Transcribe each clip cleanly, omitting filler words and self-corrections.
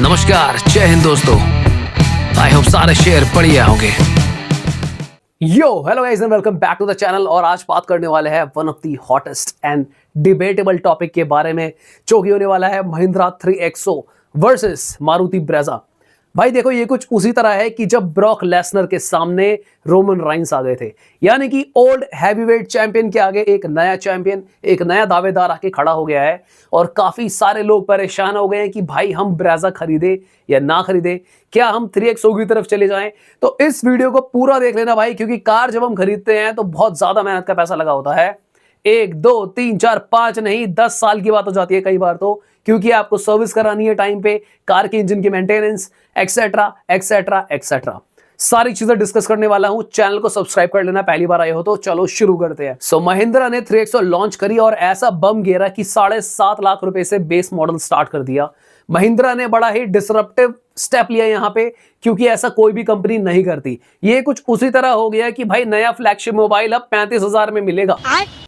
नमस्कार, जय हिंद दोस्तों। आई होप सारे शेयर बढ़िया होंगे। Yo hello guys and welcome back to the channel. और आज बात करने वाले हैं one of the hottest and debatable topic के बारे में, जो कि होने वाला है Mahindra 3XO versus Maruti Brezza. भाई देखो, ये कुछ उसी तरह है कि जब ब्रॉक लेसनर के सामने रोमन राइन्स आ गए थे, यानी कि ओल्ड हैवीवेट चैंपियन के आगे एक नया चैंपियन, एक नया दावेदार आके खड़ा हो गया है। और काफी सारे लोग परेशान हो गए हैं कि भाई हम ब्रेजा खरीदे या ना खरीदे, क्या हम 3XO की तरफ चले जाएं। तो इस वीडियो को पूरा देख लेना भाई, क्योंकि कार जब हम खरीदते हैं तो बहुत ज्यादा मेहनत का पैसा लगा होता है। 1 2 3 4 5 नहीं 10 साल की बात हो जाती है कई बार तो, क्योंकि आपको सर्विस करानी है टाइम पे, कार के इंजन की मेंटेनेंस एक्सेट्रा एक्सेट्रा एक्सेट्रा। सारी चीजें डिस्कस करने वाला हूं। चैनल को सब्सक्राइब कर लेना पहली बार आए हो तो। चलो शुरू करते हैं। सो महिंद्रा ने 3XO लॉन्च करी और ऐसा बम गिरा कि 7.5 लाख रुपए से बेस मॉडल स्टार्ट कर दिया। महिंद्रा ने बड़ा ही डिसरप्टिव स्टेप लिया यहां पे, क्योंकि ऐसा कोई भी कंपनी नहीं करती। ये कुछ उसी तरह हो गया कि भाई नया फ्लैगशिप मोबाइल अब 35,000 में मिलेगा।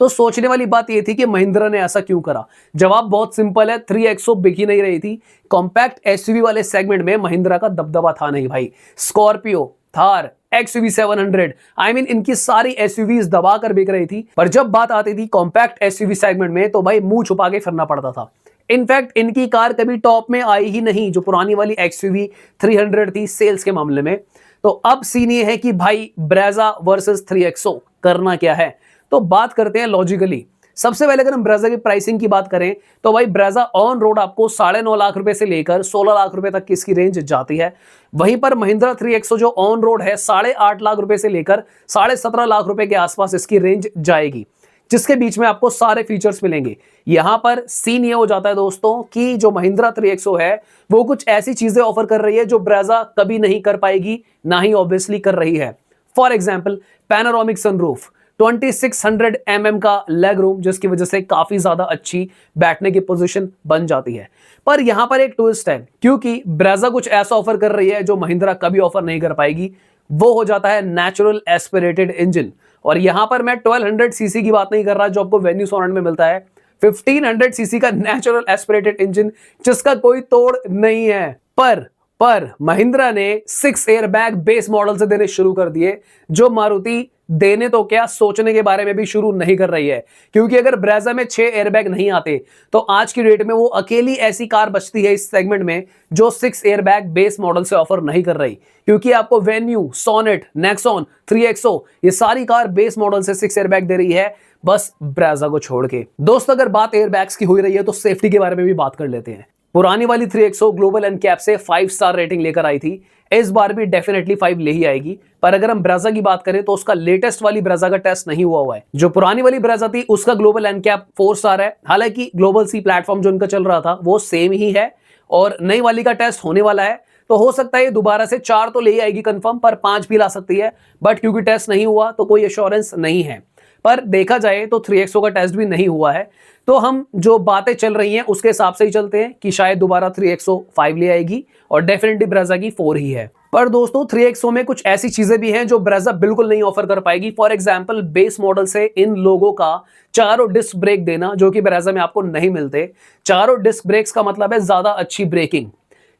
तो सोचने वाली बात ये थी कि महिंद्रा ने ऐसा क्यों करा। जवाब बहुत सिंपल है, 3XO बिक ही नहीं रही थी। कॉम्पैक्ट एसयूवी वाले सेगमेंट में महिंद्रा का दबदबा था नहीं भाई। स्कॉर्पियो, थार, XUV 700, इनकी सारी एसयूवीज दबा कर बिक रही थी। पर जब बात आती थी कॉम्पैक्ट एसयूवी सेगमेंट में, तो भाई मुंह छुपा के फिरना पड़ता था। इनफैक्ट इनकी कार कभी टॉप में आई ही नहीं, जो पुरानी वाली XUV 300 थी सेल्स के मामले में। तो अब सीन ये है कि भाई ब्रेजा वर्सेस 3XO करना क्या है। तो बात करते हैं लॉजिकली। सबसे पहले अगर हम ब्रेजा की प्राइसिंग की बात करें तो भाई ब्रेजा ऑन रोड आपको 9.5 लाख रुपए से लेकर 16 लाख रुपए तक की इसकी रेंज जाती है। वहीं पर महिंद्रा 3XO जो ऑन रोड है 8.5 लाख रुपए से लेकर 17.5 लाख रुपए के आसपास इसकी रेंज जाएगी, जिसके बीच में आपको सारे फीचर्स मिलेंगे। यहां पर सीन ये हो जाता है दोस्तों कि जो महिंद्रा 3XO है वो कुछ ऐसी चीजें ऑफर कर रही है जो ब्रेजा कभी नहीं कर पाएगी, ना ही ऑब्वियसली कर रही है। For example panoramic sunroof, 2600 mm का लेग रूम, जिसकी वजह से काफी ज्यादा अच्छी बैठने की पोजीशन बन जाती है। पर यहां पर एक ट्विस्ट है, क्योंकि ब्रेजा कुछ ऐसा ऑफर कर रही है जो महिंद्रा कभी ऑफर नहीं कर पाएगी। वो हो जाता है नेचुरल एस्पिरेटेड इंजन। और यहां पर मैं 1200 सीसी की बात नहीं कर रहा जो आपको वेन्यू सोनेट में मिलता है, 1500 सीसी का नेचुरल एस्पिरेटेड इंजन, जिसका कोई तोड़ नहीं है। पर महिंद्रा ने 6 एयरबैग बेस मॉडल से देने शुरू कर दिए, जो मारुति देने तो क्या सोचने के बारे में भी शुरू नहीं कर रही है। क्योंकि अगर ब्रेजा में 6 एयरबैग नहीं आते तो आज की डेट में वो अकेली ऐसी कार बचती है इस सेगमेंट में जो 6 एयरबैग बेस मॉडल से ऑफर नहीं कर रही। क्योंकि आपको वेन्यू, सोनेट, नेक्सॉन, 3XO ये सारी कार बेस मॉडल से 6 एयरबैग दे रही है, बस ब्रेजा को छोड़ के। दोस्तों अगर बात एयरबैग्स की हो रही है तो सेफ्टी के बारे में भी बात कर लेते हैं। पुरानी वाली 3XO ग्लोबल एनकैप से 5 स्टार रेटिंग लेकर आई थी, इस बार भी डेफिनेटली 5 ले ही आएगी। पर अगर हम ब्रेजा की बात करें तो उसका लेटेस्ट वाली ब्रेजा का टेस्ट नहीं हुआ है। जो पुरानी वाली ब्रेजा थी उसका ग्लोबल एनकैप 4 स्टार है। हालांकि ग्लोबल सी प्लेटफॉर्म जो उनका चल रहा था वो सेम ही है, और नई वाली का टेस्ट होने वाला है। तो हो सकता है दोबारा से 4 तो ले ही आएगी कंफर्म, पर 5 भी ला सकती है। बट क्योंकि टेस्ट नहीं हुआ तो कोई एश्योरेंस नहीं है। पर देखा जाए तो 3XO का टेस्ट भी नहीं हुआ है, तो हम जो बातें चल रही हैं उसके हिसाब से ही चलते हैं कि शायद दोबारा 3XO 5 ले आएगी और डेफिनेटली ब्रेजा की 4 ही है। पर दोस्तों 3XO में कुछ ऐसी चीजें भी हैं जो ब्रेजा बिल्कुल नहीं ऑफर कर पाएगी। फॉर एग्जांपल बेस मॉडल से इन लोगों का चारों डिस्क ब्रेक देना, जो कि ब्रेजा में आपको नहीं मिलते। चारों डिस्क ब्रेक्स का मतलब है ज्यादा अच्छी ब्रेकिंग।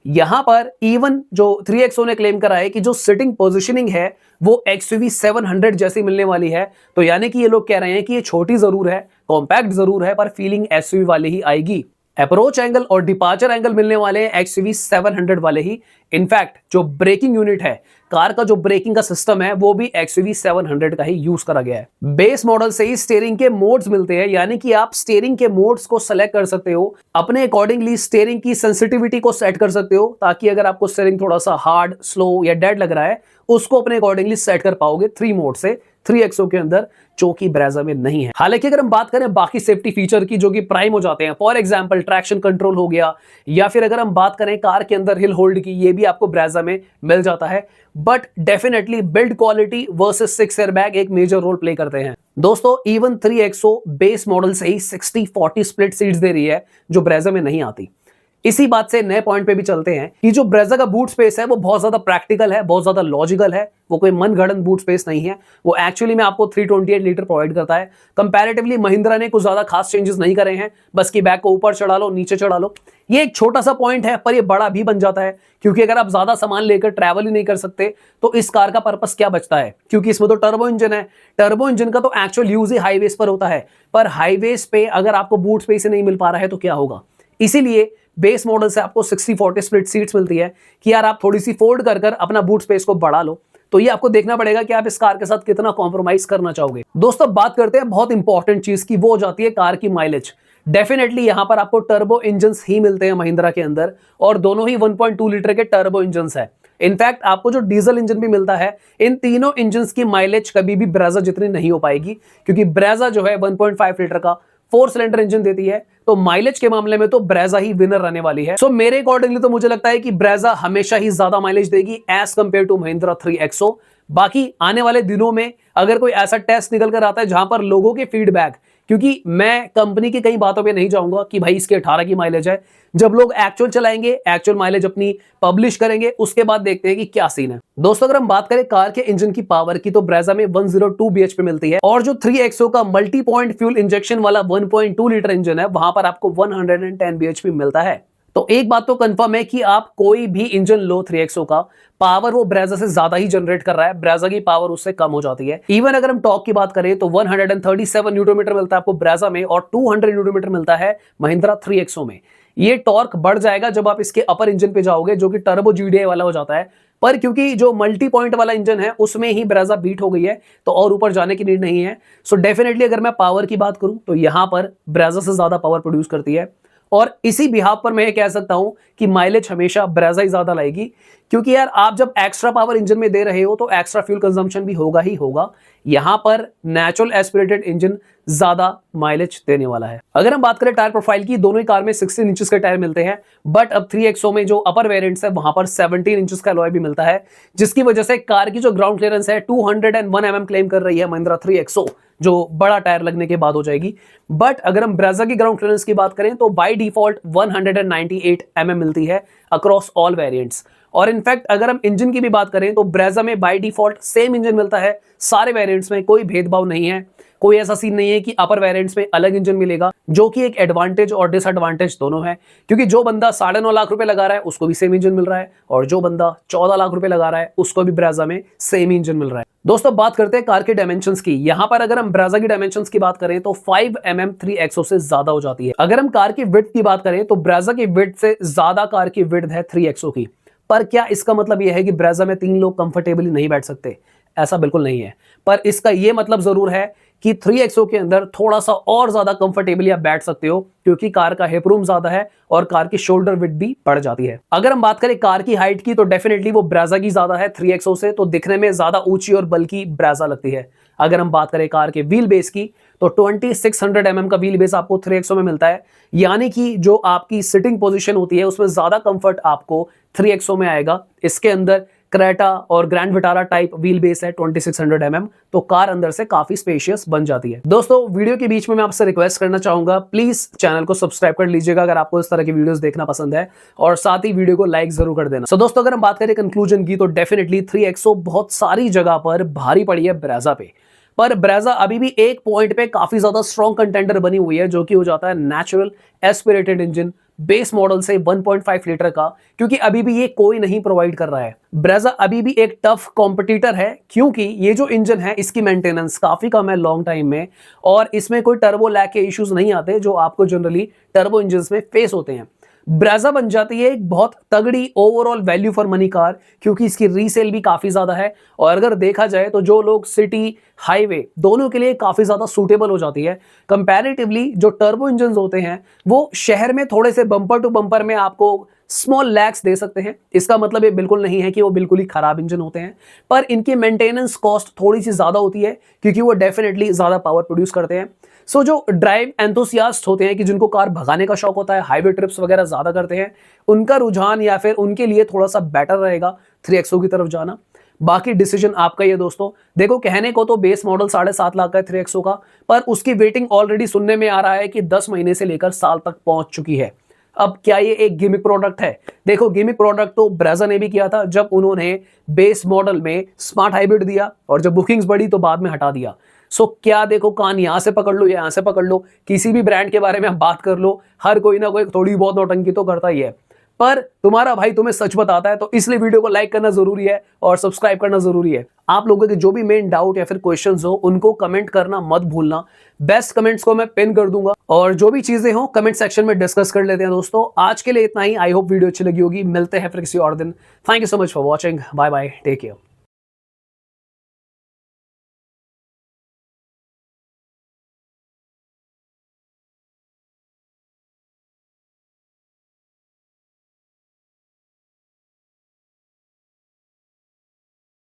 यहां पर इवन जो 3XO ने क्लेम करा है कि जो सिटिंग पोजीशनिंग है वो XUV 700 जैसी मिलने वाली है। तो यानी कि ये लोग कह रहे हैं कि ये छोटी जरूर है, कॉम्पैक्ट जरूर है, पर फीलिंग SUV वाली ही आएगी। अप्रोच एंगल और डिपार्चर एंगल मिलने वाले हैं XUV 700 वाले ही। इनफैक्ट जो ब्रेकिंग यूनिट है, कार का जो ब्रेकिंग का सिस्टम है, वो भी XUV 700 का ही यूज करा गया है। बेस मॉडल से ही स्टीयरिंग के मोड्स मिलते हैं, यानी कि आप स्टीयरिंग के मोड्स को सेलेक्ट कर सकते हो, अपने अकॉर्डिंगली स्टीयरिंग की सेंसिटिविटी को सेट कर सकते हो, ताकि अगर आपको स्टीयरिंग थोड़ा सा हार्ड, स्लो या डेड लग रहा है उसको अपने अकॉर्डिंगली सेट कर पाओगे 3 मोड से 3XO के अंदर, जो कि ब्रेजा में नहीं है। हालांकि अगर हम बात करें बाकी सेफ्टी फीचर की जो कि प्राइम हो जाते हैं, फॉर एग्जांपल ट्रैक्शन कंट्रोल हो गया, या फिर अगर हम बात करें कार के अंदर हिल होल्ड की, ये भी आपको ब्रेजा में मिल जाता है। But definitely build quality versus 6 airbag एक मेजर रोल प्ले करते हैं। दोस्तों इवन 3XO बेस मॉडल से ही 60-40 स्प्लिट सीट्स दे रही है, जो ब्रेजा में नहीं आती। इसी बात से नए पॉइंट पे भी चलते हैं कि जो ब्रेजा का बूट स्पेस है वो बहुत ज्यादा प्रैक्टिकल है, बहुत ज्यादा लॉजिकल है, वो कोई मनगढ़ंत बूट स्पेस नहीं है। वो एक्चुअली में आपको 328 लीटर प्रोवाइड करता है। कंपैरेटिवली महिंद्रा ने कुछ ज्यादा खास चेंजेस नहीं करे हैं, बस की बैग को ऊपर चढ़ा लो, नीचे चढ़ा लो। ये एक छोटा सा पॉइंट है, पर ये बड़ा भी बन जाता है, क्योंकि अगर आप ज्यादा सामान लेकर ट्रैवल ही नहीं कर सकते तो इस कार का पर्पस क्या बचता है, क्योंकि इसमें तो टर्बो इंजन है। टर्बो इंजन का तो एक्चुअल यूज ही हाईवेज पर होता है, पर हाईवेज पे अगर आपको बूट स्पेस ही नहीं मिल पा रहा है तो क्या होगा। इसीलिए बेस मॉडल से आपको 60-40 स्प्लिट सीट्स मिलती है कि यार आप थोड़ी सी फोल्ड कर कर अपना बूट स्पेस को बढ़ा लो। तो ये आपको देखना पड़ेगा कि आप इस कार के साथ कितना कॉम्प्रोमाइज करना चाहोगे। दोस्तों बात करते हैं बहुत इंपॉर्टेंट चीज की, वो हो जाती है कार की माइलेज। डेफिनेटली यहां पर आपको टर्बो इंजन ही मिलते हैं महिंद्रा के अंदर, और दोनों ही 1.2 लीटर के टर्बो इंजन है। इनफैक्ट आपको जो डीजल इंजन भी मिलता है, इन तीनों इंजन की माइलेज कभी भी ब्रेजा जितनी नहीं हो पाएगी, क्योंकि ब्रेजा जो है 1.5 लीटर का 4 सिलेंडर इंजन देती है। तो माइलेज के मामले में तो ब्रेजा ही विनर रहने वाली है। सो मेरे अकॉर्डिंगली तो मुझे लगता है कि ब्रेजा हमेशा ही ज्यादा माइलेज देगी as compare to Mahindra 3XO। बाकी आने वाले दिनों में अगर कोई ऐसा टेस्ट निकल कर आता है जहां पर लोगों के फीडबैक, क्योंकि मैं कंपनी की कई बातों पे नहीं जाऊंगा कि भाई इसके 18 की माइलेज है, जब लोग एक्चुअल चलाएंगे, एक्चुअल माइलेज अपनी पब्लिश करेंगे, उसके बाद देखते हैं कि क्या सीन है। दोस्तों अगर हम बात करें कार के इंजन की पावर की, तो ब्रेजा में 102 bhp मिलती है, और जो 3XO का मल्टी पॉइंट फ्यूल इंजेक्शन वाला 1.2 लीटर इंजन है, वहां पर आपको 110 bhp मिलता है। तो एक बात तो कंफर्म है कि आप कोई भी इंजन लो 3XO का, पावर वो ब्रेजा से ज्यादा ही जनरेट कर रहा है, ब्रेजा की पावर उससे कम हो जाती है। इवन अगर हम टॉर्क की बात करें तो 137 न्यूटन मीटर मिलता है आपको ब्रेजा में, और 200 न्यूटन मीटर मिलता है महिंद्रा 3XO में। ये टॉर्क बढ़ जाएगा जब आप इसके अपर इंजन पे जाओगे, जो कि टर्बो GDI वाला हो जाता है। पर क्योंकि जो मल्टी पॉइंट वाला इंजन है उसमें ही ब्रेजा बीट हो गई है, तो और ऊपर जाने की नीड नहीं है। सो डेफिनेटली अगर मैं पावर की बात करूं तो यहां पर ब्रेजा से ज्यादा पावर प्रोड्यूस करती है, और इसी बिहाफ पर मैं ये कह सकता हूं कि माइलेज हमेशा ब्रेजा ही ज्यादा लाएगी, क्योंकि यार आप जब एक्स्ट्रा पावर इंजन में दे रहे हो तो एक्स्ट्रा फ्यूल कंजम्पशन भी होगा ही होगा। यहां पर नेचुरल एस्पिरेटेड इंजन ज्यादा माइलेज देने वाला है। अगर हम बात करें टायर प्रोफाइल की, दोनों ही कार में 16 इंचेस के टायर मिलते हैं, बट अब 3XO में जो अपर वेरिएंट्स है वहां पर 17 इंचेस का अलॉय भी मिलता है, जिसकी वजह से कार की जो ग्राउंड क्लियरेंस है 201 mm क्लेम कर रही है महिंद्रा 3XO, जो बड़ा टायर लगने के बाद हो जाएगी। बट अगर हम ब्रेजा की ग्राउंड क्लियरेंस की बात करें तो बाय डिफॉल्ट 198 mm मिलती है अक्रॉस ऑल वेरिएंट्स। और इनफैक्ट अगर हम इंजन की भी बात करें तो ब्रेजा में बाय डिफॉल्ट सेम इंजन मिलता है सारे वेरिएंट्स में, कोई भेदभाव नहीं है। कोई ऐसा सीन नहीं है कि अपर वेरिएंट्स में अलग इंजन मिलेगा, जो कि एक एडवांटेज और डिसएडवांटेज दोनों है, क्योंकि जो बंदा 9.5 लाख रुपए लगा रहा है उसको भी सेम इंजन मिल रहा है, और जो बंदा 14 लाख रुपए लगा रहा है उसको भी ब्रेजा में सेम इंजन मिल रहा है। दोस्तों बात करते हैं कार के डायमेंशंस की। यहां पर अगर हम ब्रेजा की डायमेंशंस की बात करें तो 5 mm 3XO से ज्यादा हो जाती है। अगर हम कार की विड्थ की बात करें तो ब्रेजा की विड्थ से ज्यादा कार की विड्थ है 3XO की। पर क्या इसका मतलब यह है कि ब्रेजा में 3 लोग कंफर्टेबली नहीं बैठ सकते? ऐसा बिल्कुल नहीं है, पर इसका यह मतलब जरूर है कि 3XO के अंदर थोड़ा सा और ज्यादा कंफर्टेबली आप बैठ सकते हो, क्योंकि कार का हिप रूम ज्यादा है और कार की शोल्डर विड्थ भी बढ़ जाती है। अगर हम बात करें कार की हाइट की तो डेफिनेटली वो ब्रेजा की ज्यादा है 3XO से, तो दिखने में ज्यादा ऊंची और बल्कि ब्रेजा लगती है। अगर हम बात करें कार के व्हील बेस की तो 2600 mm का व्हील बेस आपको 3XO में मिलता है, यानी कि जो आपकी सिटिंग पोजीशन होती है उसमें ज्यादा कंफर्ट आपको 3XO में आएगा। इसके अंदर क्रेटा और grand Vitara type wheel base है 2600 mm, तो कार अंदर से काफी स्पेशियस बन जाती है। दोस्तों वीडियो के बीच में मैं आपसे रिक्वेस्ट करना चाहूंगा, प्लीज चैनल को सब्सक्राइब कर लीजिएगा अगर आपको इस तरह की वीडियोस देखना पसंद है, और साथ ही वीडियो को लाइक जरूर कर देना। सो दोस्तों अगर हम बात करें कंक्लूजन की तो डेफिनेटली 3XO बहुत सारी जगह पर भारी पड़ी है ब्रेजा पे, पर ब्रेजा अभी भी एक पॉइंट पे काफी ज्यादा स्ट्रॉन्ग कंटेंडर बनी हुई है, जो कि हो जाता है natural aspirated engine base model से 1.5 लीटर का, क्योंकि अभी भी ये कोई नहीं प्रोवाइड कर रहा है। ब्रेजा अभी भी एक टफ कॉम्पिटिटर है, क्योंकि ये जो इंजन है इसकी मेंटेनेंस काफी कम है लॉन्ग टाइम में, और इसमें कोई टर्बो लैग के इश्यूज नहीं आते जो आपको जनरली टर्बो इंजन में फेस होते हैं। ब्रेजा बन जाती है एक बहुत तगड़ी overall value for money car, क्योंकि इसकी रीसेल भी काफी ज्यादा है, और अगर देखा जाए तो जो लोग सिटी हाईवे दोनों के लिए काफी ज्यादा सूटेबल हो जाती है। कंपैरेटिवली जो टर्बो इंजन होते हैं वो शहर में थोड़े से बम्पर टू बम्पर में आपको स्मॉल लैग्स दे सकते हैं। इसका मतलब ये बिल्कुल नहीं है कि वो बिल्कुल ही खराब इंजन होते हैं, पर इनकी मेंटेनेंस कॉस्ट थोड़ी सी ज्यादा होती है, क्योंकि वो डेफिनेटली ज्यादा पावर प्रोड्यूस करते हैं। सो जो ड्राइव एंथुसियास्ट होते हैं कि जिनको कार भगाने का शौक होता है, हाईवे ट्रिप्स वगैरह ज्यादा करते हैं, उनका रुझान या फिर उनके लिए थोड़ा सा बेटर रहेगा 3XO की तरफ जाना। बाकी डिसीजन आपका ही है दोस्तों। देखो कहने को तो बेस मॉडल 7.5 लाख का है 3XO का, पर उसकी वेटिंग ऑलरेडी सुनने में आ रहा है कि 10 महीने से लेकर साल तक पहुंच चुकी है। अब क्या ये एक गिमिक प्रोडक्ट है? देखो, गिमिक प्रोडक्ट तो ब्रेजा ने भी किया था जब उन्होंने बेस मॉडल में स्मार्ट हाइब्रिड दिया और जब बुकिंग्स बढ़ी तो बाद में हटा दिया। सो क्या देखो, कान यहां से पकड़ लो या यहां से पकड़ लो, किसी भी ब्रांड के बारे में आप बात कर लो, हर कोई ना कोई थोड़ी बहुत नौटंकी तो करता ही है। पर तुम्हारा भाई तुम्हें सच बताता है, तो इसलिए वीडियो को लाइक करना जरूरी है और सब्सक्राइब करना जरूरी है। आप लोगों के जो भी मेन डाउट या फिर क्वेश्चंस हो उनको कमेंट करना मत भूलना। बेस्ट कमेंट्स को मैं पिन कर दूंगा और जो भी चीजें हो कमेंट सेक्शन में डिस्कस कर लेते हैं। दोस्तों, आज के लिए इतना ही। आई होप वीडियो अच्छी लगी होगी। मिलते हैं फिर किसी और दिन। Thank you so much for watching. Bye bye, take care.